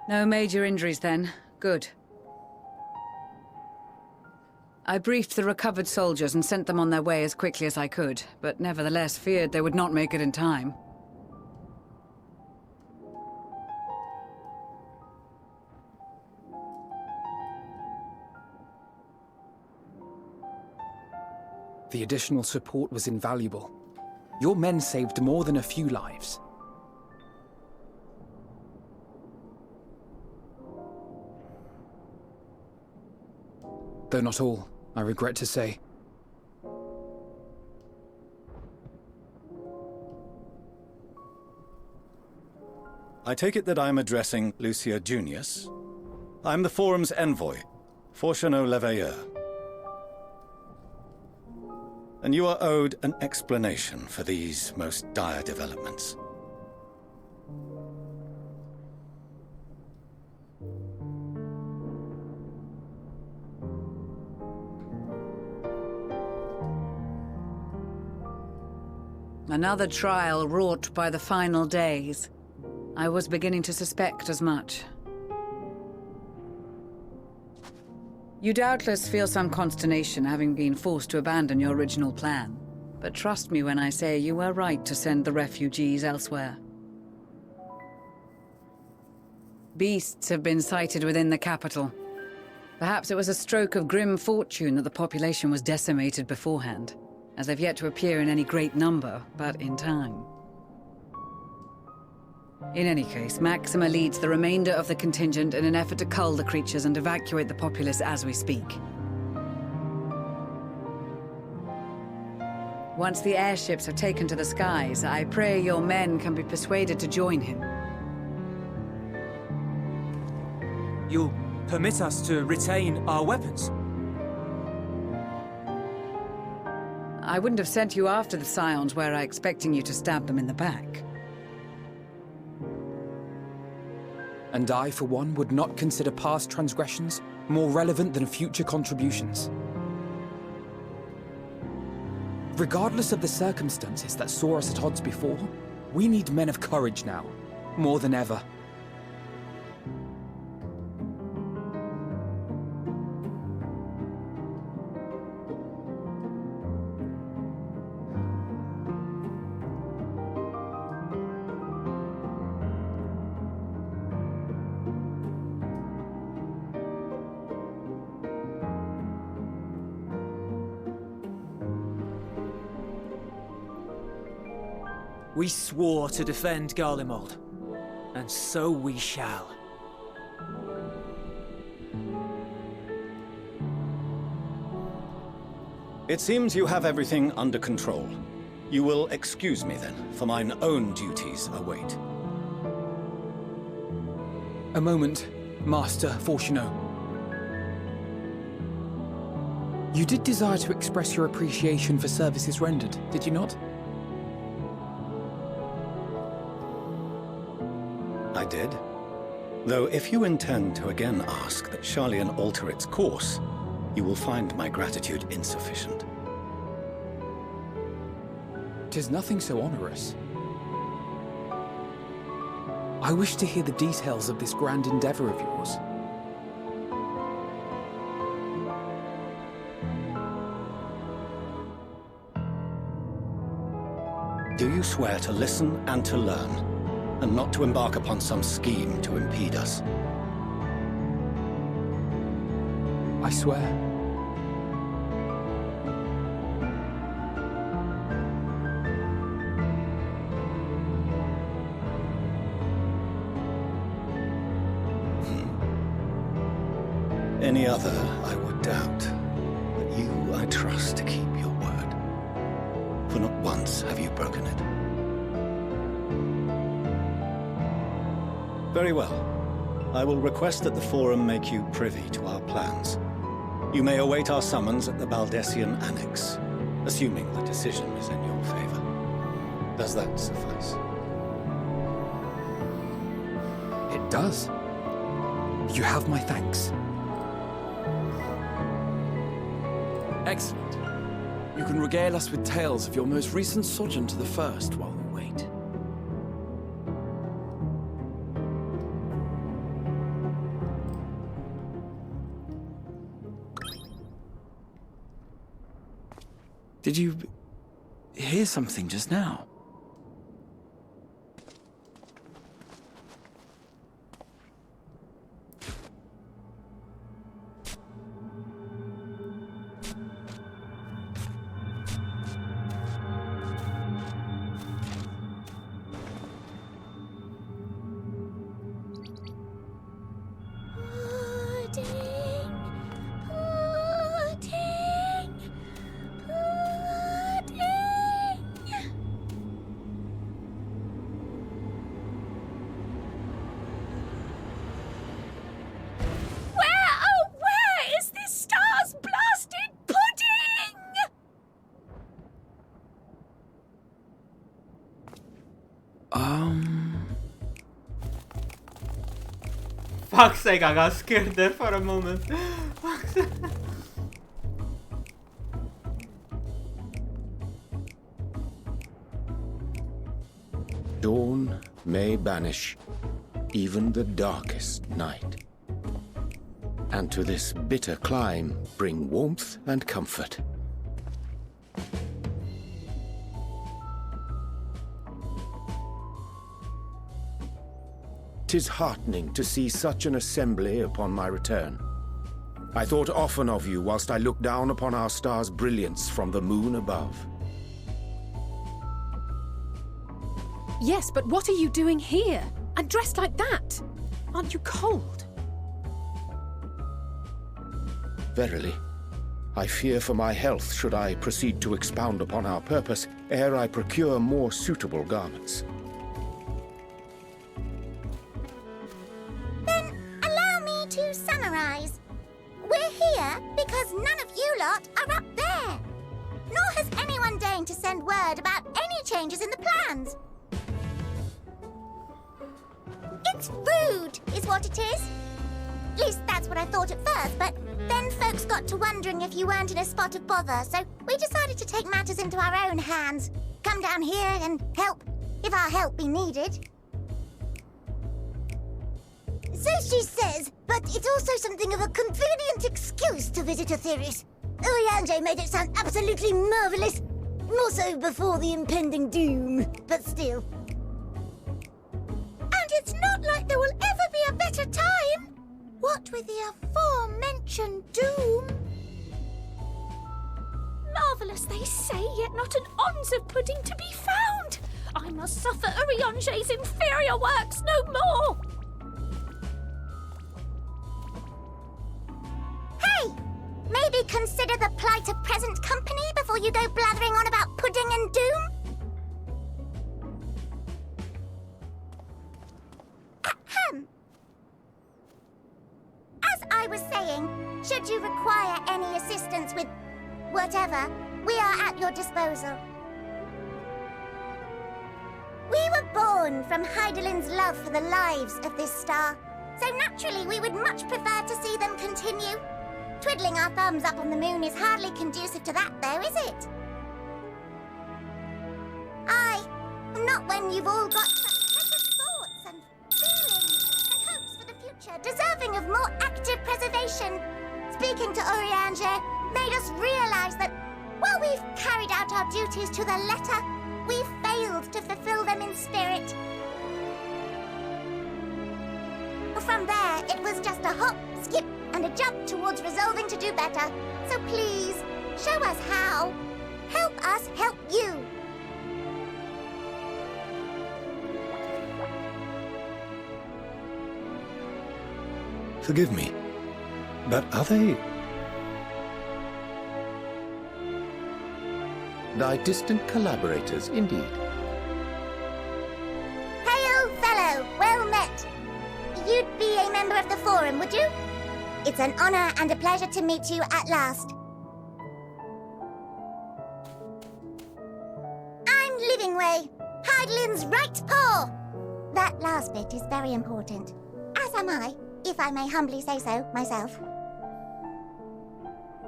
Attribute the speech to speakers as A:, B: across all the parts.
A: No major injuries then. Good. I briefed the recovered soldiers and sent them on their way as quickly as I could, but nevertheless feared they would not make it in time.
B: The additional support was invaluable. Your men saved more than a few lives. Though not all, I regret to say.
C: I take it that I'm addressing Lucia Junius. I'm the Forum's envoy, Fortuneau Leveilleur. And you are owed an explanation for these most dire developments.
A: Another trial wrought by the final days. I was beginning to suspect as much. You doubtless feel some consternation having been forced to abandon your original plan. But trust me when I say you were right to send the refugees elsewhere. Beasts have been sighted within the capital. Perhaps it was a stroke of grim fortune that the population was decimated beforehand, as they've yet to appear in any great number, but in time. In any case, Maxima leads the remainder of the contingent in an effort to cull the creatures and evacuate the populace as we speak. Once the airships are taken to the skies, I pray your men can be persuaded to join him.
D: You'll permit us to retain our weapons?
A: I wouldn't have sent you after the Scions were I expecting you to stab them in the back.
B: And I, for one, would not consider past transgressions more relevant than future contributions. Regardless of the circumstances that saw us at odds before, we need men of courage now, more than ever.
D: We swore to defend Garlemald, and so we shall.
C: It seems you have everything under control. You will excuse me then, for mine own duties await.
B: A moment, Master Fortuneau. You did desire to express your appreciation for services rendered, did you not?
C: I did. Though if you intend to again ask that Charlian alter its course, you will find my gratitude insufficient.
B: 'Tis nothing so onerous. I wish to hear the details of this grand endeavor of yours.
C: Do you swear to listen and to learn, and not to embark upon some scheme to impede us?
B: I swear.
C: Any other I would doubt, but you I trust to keep your word. For not once have you broken it. Very well. I will request that the Forum make you privy to our plans. You may await our summons at the Baldessian Annex, assuming the decision is in your favor. Does that suffice?
B: It does. You have my thanks. Excellent. You can regale us with tales of your most recent sojourn to the First while we wait. Did you hear something just now?
E: Fuck's sake, I got scared there for a moment. Fuck's sake.
F: Dawn may banish even the darkest night, and to this bitter clime bring warmth and comfort. 'Tis heartening to see such an assembly upon my return. I thought often of you whilst I looked down upon our star's brilliance from the moon above.
G: Yes, but what are you doing here? And dressed like that? Aren't you cold?
F: Verily, I fear for my health should I proceed to expound upon our purpose ere I procure more suitable garments.
H: To summarize, we're here because none of you lot are up there. Nor has anyone deigned to send word about any changes in the plans. It's rude, is what it is. At least that's what I thought at first, but then folks got to wondering if you weren't in a spot of bother, so we decided to take matters into our own hands. Come down here and help, if our help be needed. So she says, but it's also something of a convenient excuse to visit Etheris. Oriange made it sound absolutely marvelous. More so before the impending doom, but still. And it's not like there will ever be a better time. What with the aforementioned doom?
I: Marvellous, they say, yet not an ounce of pudding to be found. I must suffer Oriange's inferior works no more.
H: Hey! Maybe consider the plight of present company before you go blathering on about pudding and doom? Ahem. As I was saying, should you require any assistance with whatever, we are at your disposal. We were born from Heidelin's love for the lives of this star, so naturally we would much prefer to see them continue. Twiddling our thumbs up on the moon is hardly conducive to that, though, is it? Aye, not when you've all got such precious thoughts and feelings and hopes for the future, deserving of more active preservation. Speaking to Oriange made us realize that while we've carried out our duties to the letter, we've failed to fulfill them in spirit. From there, it was just a hop, skip, and a jump towards resolving to do better. So please, show us how. Help us help you.
C: Forgive me, but are they...
F: Thy distant collaborators, indeed.
H: Hail, fellow, well met. You'd be a member of the Forum, would you? It's an honor and a pleasure to meet you at last. I'm Livingway, Heidelin's right paw. That last bit is very important. As am I, if I may humbly say so myself.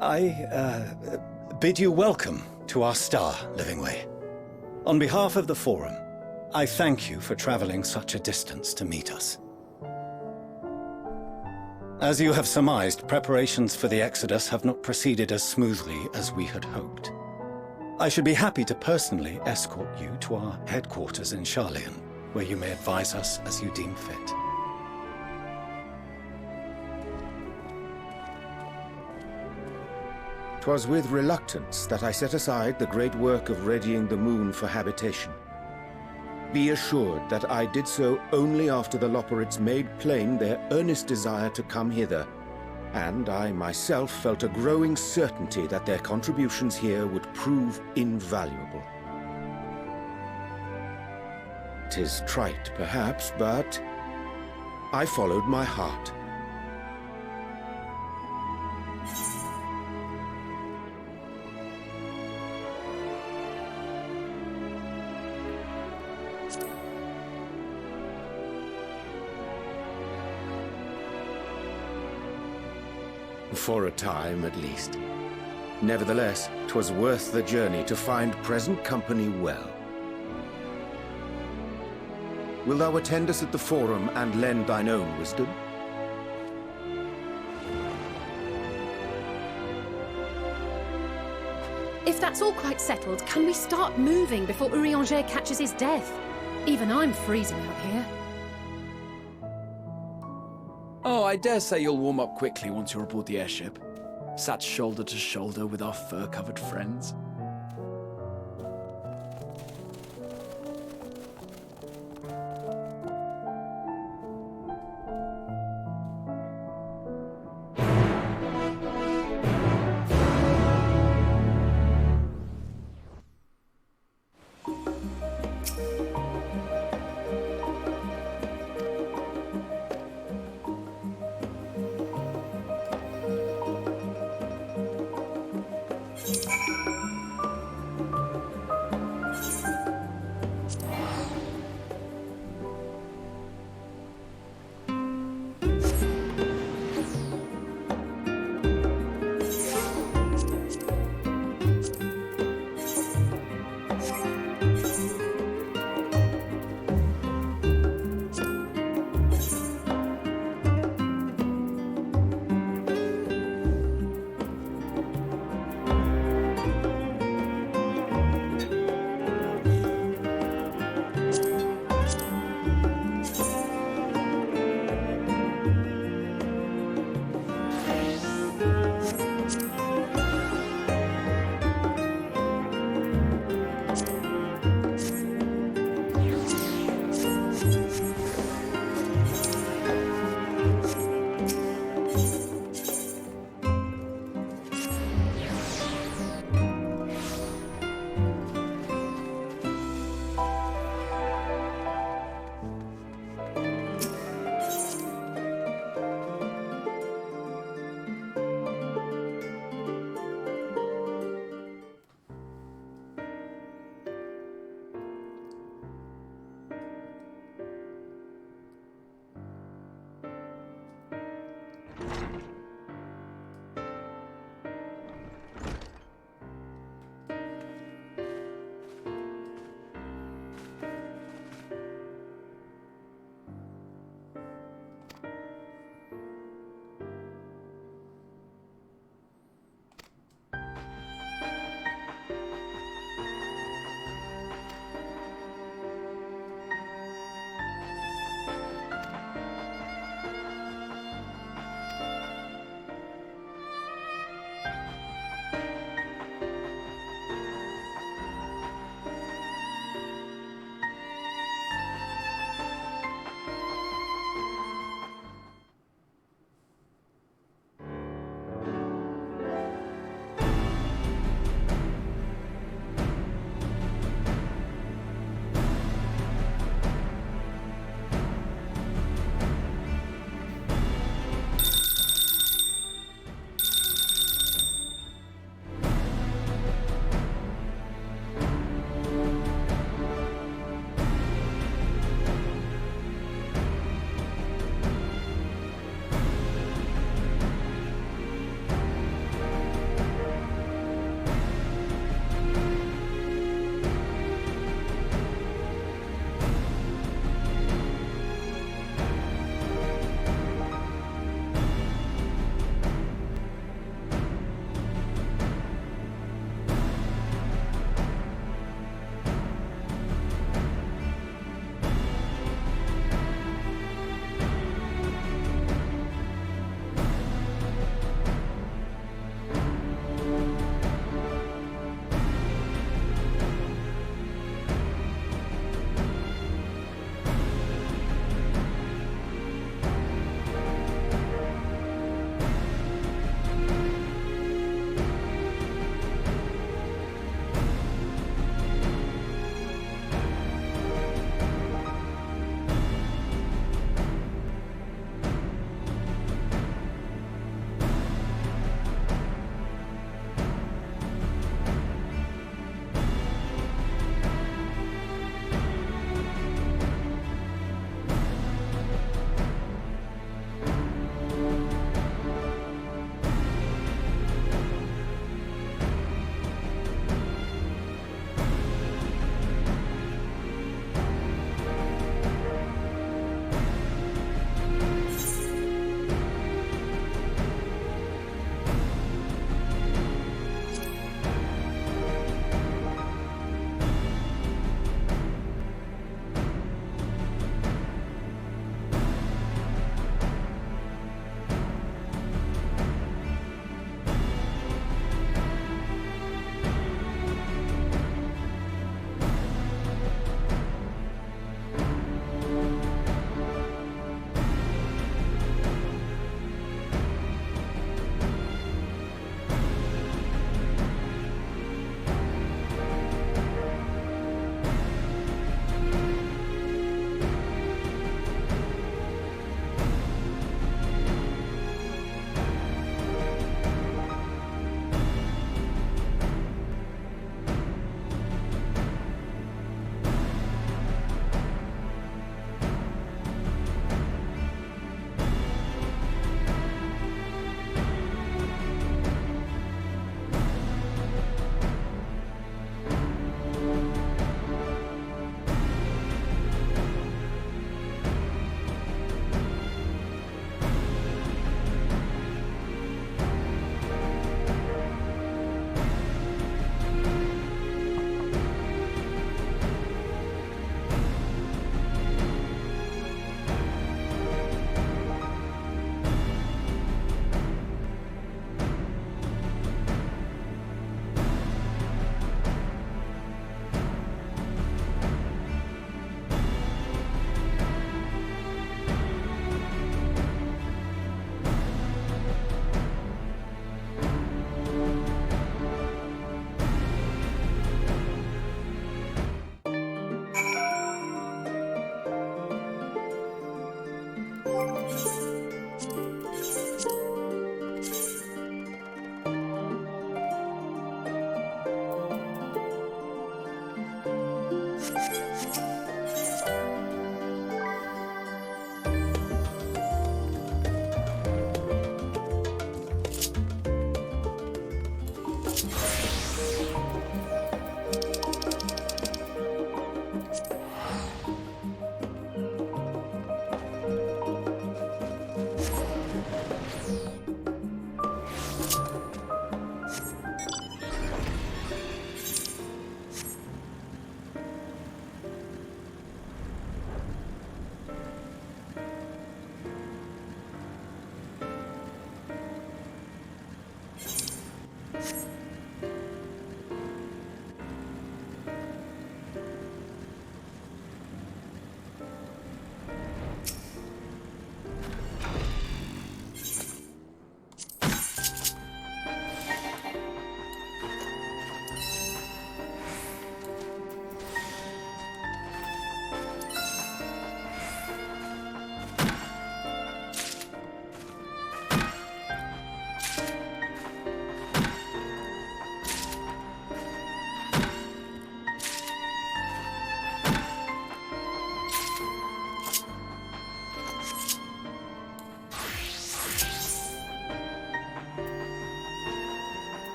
C: I bid you welcome to our star, Livingway. On behalf of the Forum, I thank you for traveling such a distance to meet us. As you have surmised, preparations for the Exodus have not proceeded as smoothly as we had hoped. I should be happy to personally escort you to our headquarters in Charlian, where you may advise us as you deem fit.
F: 'Twas with reluctance that I set aside the great work of readying the moon for habitation. Be assured that I did so only after the Loperids made plain their earnest desire to come hither, and I myself felt a growing certainty that their contributions here would prove invaluable. 'Tis trite, perhaps, but I followed my heart. For a time, at least. Nevertheless, 'twas worth the journey to find present company well. Wilt thou attend us at the Forum and lend thine own wisdom?
G: If that's all quite settled, can we start moving before Urianger catches his death? Even I'm freezing out here.
B: Oh, I dare say you'll warm up quickly once you're aboard the airship. Sat shoulder to shoulder with our fur-covered friends.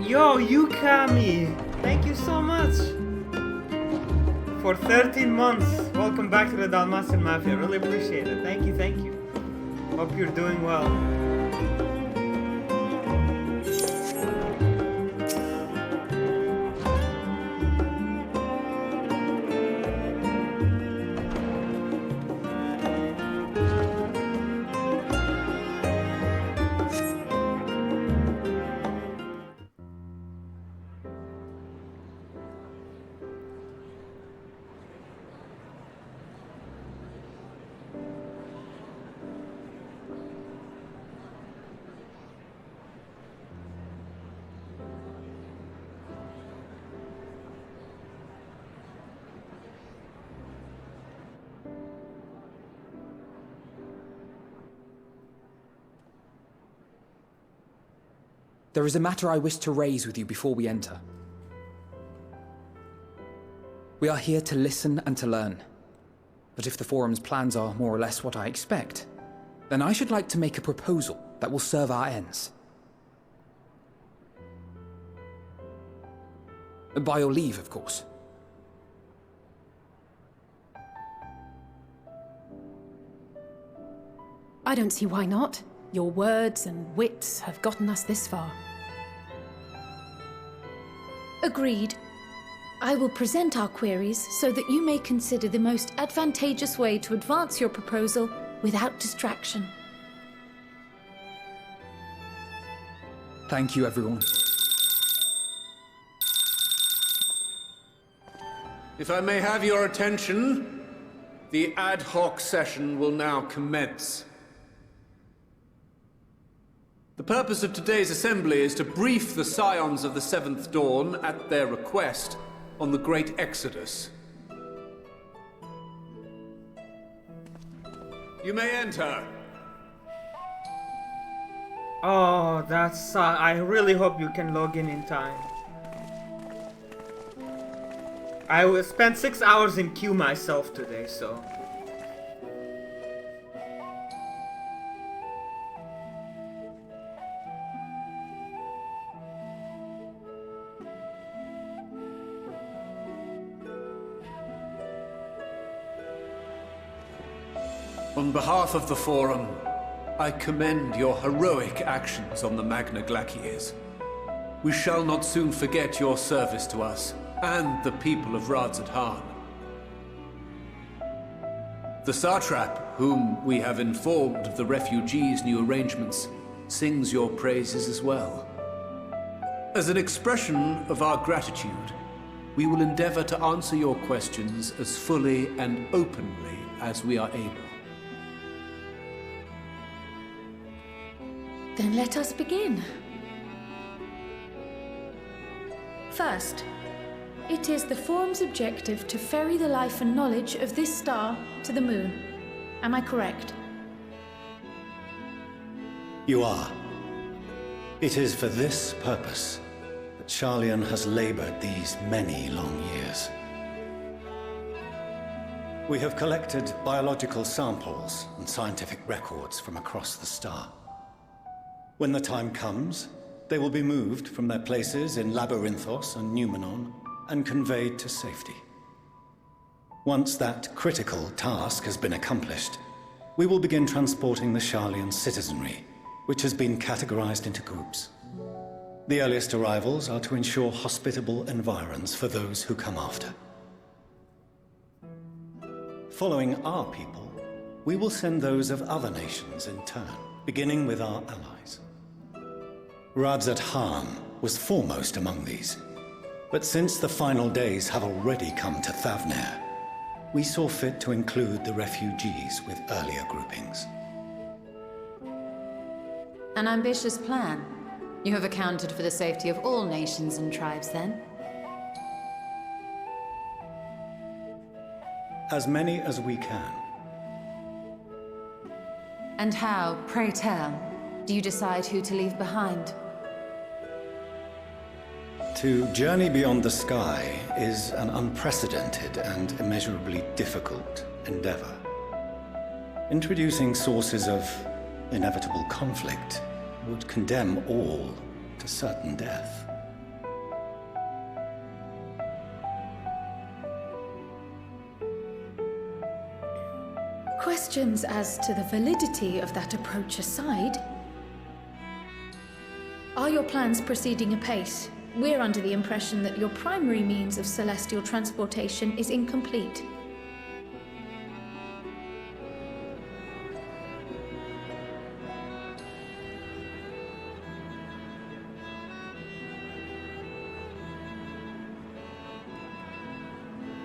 E: Yo, Yukami! Thank you so much! For 13 months! Welcome back to the Dalmatian Mafia. Really appreciate it. Thank you, thank you. Hope you're doing well.
B: There is a matter I wish to raise with you before we enter. We are here to listen and to learn. But if the Forum's plans are more or less what I expect, then I should like to make a proposal that will serve our ends. By your leave, of course.
G: I don't see why not. Your words and wits have gotten us this far.
I: Agreed. I will present our queries so that you may consider the most advantageous way to advance your proposal without distraction.
B: Thank you, everyone.
J: If I may have your attention, the ad hoc session will now commence. The purpose of today's assembly is to brief the Scions of the Seventh Dawn, at their request, on the Great Exodus. You may enter.
E: Oh, that's... I really hope you can log in time. I will spend 6 hours in queue myself today, so...
J: On behalf of the Forum, I commend your heroic actions on the Magna Glaciers. We shall not soon forget your service to us and the people of Radzat-Han. The Satrap, whom we have informed of the refugees' new arrangements, sings your praises as well. As an expression of our gratitude, we will endeavor to answer your questions as fully and openly as we are able.
I: Then let us begin. First, it is the Forum's objective to ferry the life and knowledge of this star to the moon. Am I correct?
C: You are. It is for this purpose that Sharlayan has labored these many long years. We have collected biological samples and scientific records from across the star. When the time comes, they will be moved from their places in Labyrinthos and Numenon and conveyed to safety. Once that critical task has been accomplished, we will begin transporting the Sharlayan citizenry, which has been categorized into groups. The earliest arrivals are to ensure hospitable environs for those who come after. Following our people, we will send those of other nations in turn, beginning with our allies. Radzat Han was foremost among these, but since the final days have already come to Thavnair, we saw fit to include the refugees with earlier groupings.
K: An ambitious plan. You have accounted for the safety of all nations and tribes, then?
C: As many as we can.
K: And how, pray tell, do you decide who to leave behind?
C: To journey beyond the sky is an unprecedented and immeasurably difficult endeavor. Introducing sources of inevitable conflict would condemn all to certain death.
I: Questions as to the validity of that approach aside, are your plans proceeding apace? We're under the impression that your primary means of celestial transportation is incomplete.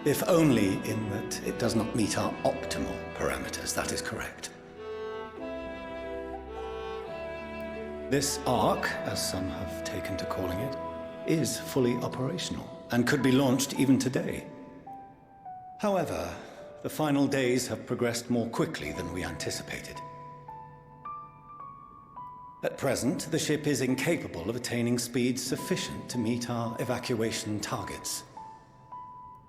C: If only in that it does not meet our optimal parameters, that is correct. This Ark, as some have taken to calling it, is fully operational and could be launched even today. However, the final days have progressed more quickly than we anticipated. At present, the ship is incapable of attaining speeds sufficient to meet our evacuation targets.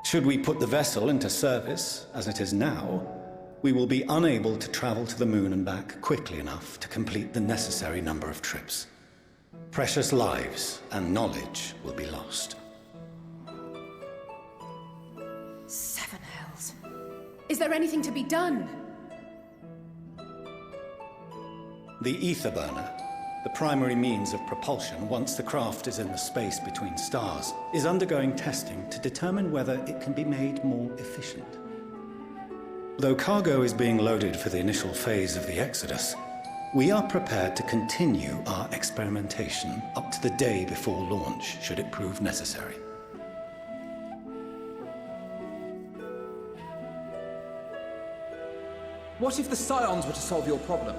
C: Should we put the vessel into service, as it is now, we will be unable to travel to the moon and back quickly enough to complete the necessary number of trips. Precious lives and knowledge will be lost.
G: Seven hells. Is there anything to be done?
C: The ether burner, the primary means of propulsion once the craft is in the space between stars, is undergoing testing to determine whether it can be made more efficient. Though cargo is being loaded for the initial phase of the Exodus, we are prepared to continue our experimentation up to the day before launch, should it prove necessary.
B: What if the Scions were to solve your problem?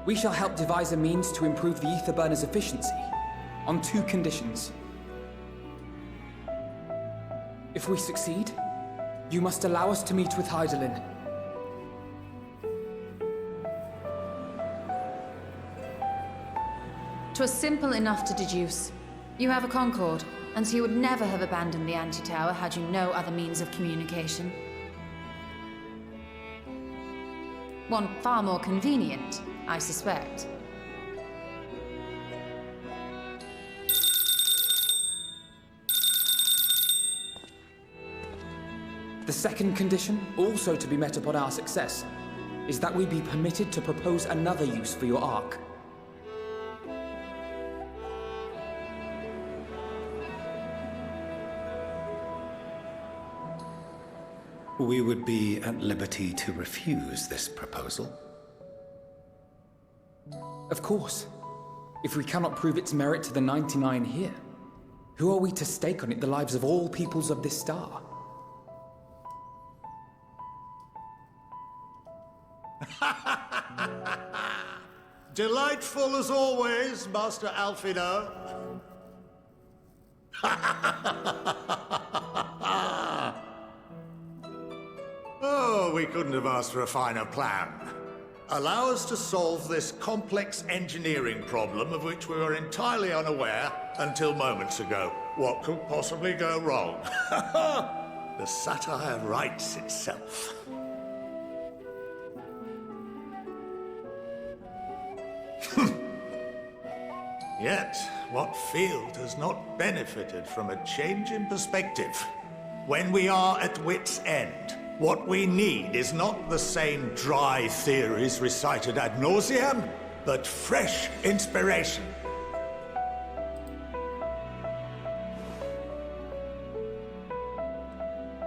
B: We shall help devise a means to improve the ether burner's efficiency, on 2 conditions. If we succeed, you must allow us to meet with Hydaelyn.
K: "'Twas simple enough to deduce. You have a Concord, and so you would never have abandoned the Anti-Tower had you no other means of communication. One far more convenient, I suspect.
B: The second condition, also to be met upon our success, is that we be permitted to propose another use for your Ark.
C: We would be at liberty to refuse this proposal.
B: Of course. If we cannot prove its merit to the 99 here, who are we to stake on it the lives of all peoples of this star?
L: Delightful as always, Master Alfino. Oh, we couldn't have asked for a finer plan. Allow us to solve this complex engineering problem of which we were entirely unaware until moments ago. What could possibly go wrong? The satire writes itself. Yet, what field has not benefited from a change in perspective? When we are at wit's end, what we need is not the same dry theories recited ad nauseam, but fresh inspiration.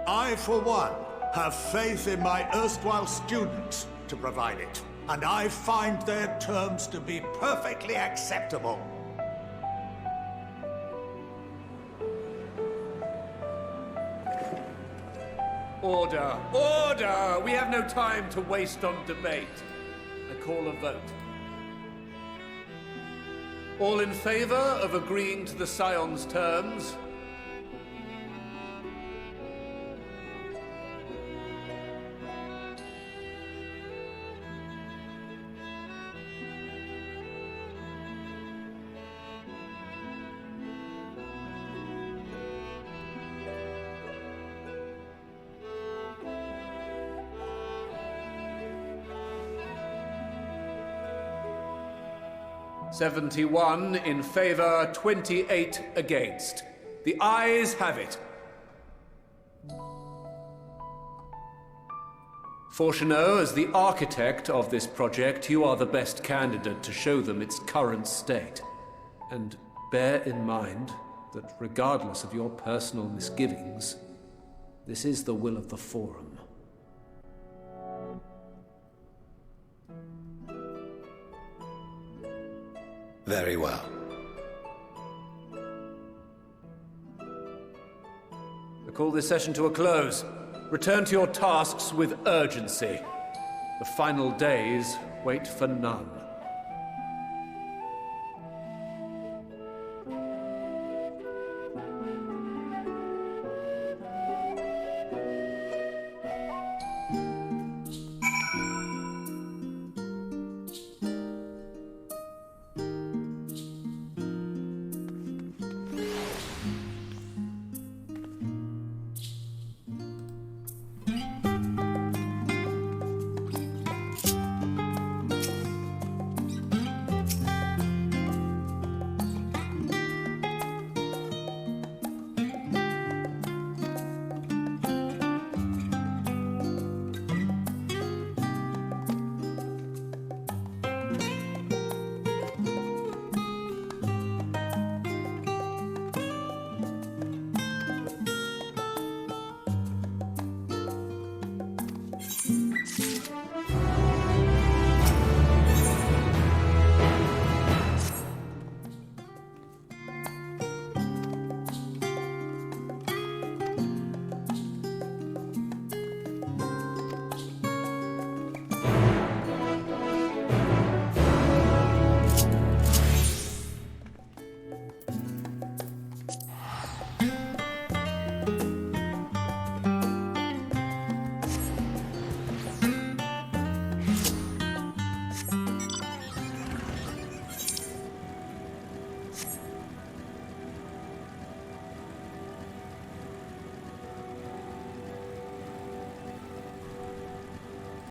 L: I, for one, have faith in my erstwhile students to provide it, and I find their terms to be perfectly acceptable.
J: Order! Order! We have no time to waste on debate. I call a vote. All in favor of agreeing to the Scion's terms? "71 in favor, 28 against. The ayes have it. Fortuneau, as the architect of this project, you are the best candidate to show them its current state. And bear in mind that regardless of your personal misgivings, this is the will of the Forum.
C: Very well.
J: I call this session to a close. Return to your tasks with urgency. The final days wait for none.